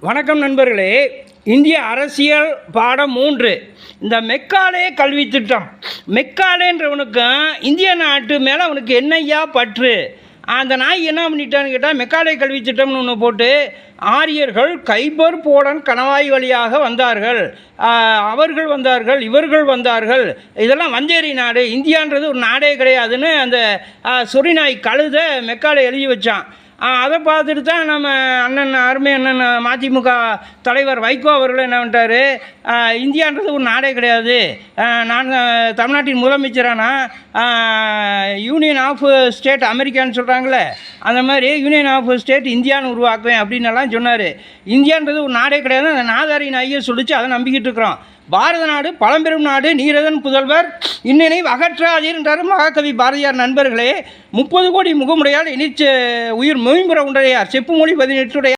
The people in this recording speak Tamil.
வணக்கம் நண்பர்களே. இந்திய அரசியல் பாடம் 3 இந்த மெக்காலே கல்வி திட்டம். மெக்காலேன்றவனுக்கும் இந்திய நாட்டு மேலே அவனுக்கு என்னையா பற்று? அந்த நாய் என்ன பண்ணிட்டான்னு கேட்டால், மெக்காலே கல்வி திட்டம்னு ஒன்று போட்டு, ஆரியர்கள் கைபர் போடன் கணவாய் வழியாக வந்தார்கள், அவர்கள் வந்தார்கள், இவர்கள் வந்தார்கள், இதெல்லாம் வந்தேரி நாடு, இந்தியான்றது ஒரு நாடே கிடையாதுன்னு அந்த சொரிநாய் கழுத மெக்காலே எழுதி வச்சான். அதை பார்த்துட்டு தான் நம்ம அருமை அண்ணன் மதிமுக தலைவர் வைகோ அவர்கள் என்ன பண்ணிட்டார், இந்தியான்றது ஒரு நாடே கிடையாது, நான் தமிழ்நாட்டின் முதலமைச்சரானா யூனியன் ஆஃப் ஸ்டேட் அமெரிக்கான்னு சொல்கிறாங்களே, அந்த மாதிரி யூனியன் ஆஃப் ஸ்டேட் இந்தியான்னு உருவாக்குவேன் அப்படின்னெல்லாம் சொன்னார். இந்தியான்றது ஒரு நாடே கிடையாது, அந்த நாதாரின் ஐயா சொல்லிச்சு, அதை நம்பிக்கிட்டு இருக்கிறோம். பாரத நாடு பழம்பெரும் நாடு, நீரதன் புதல்வர், இன்னினை அகற்றாதீர் என்றார் மகாகவி பாரதியார். நண்பர்களே, 30 கோடி முகமுடையால் இனிச்ச உயிர் மொயம்புற உண்டையார், செப்பு மொழி 18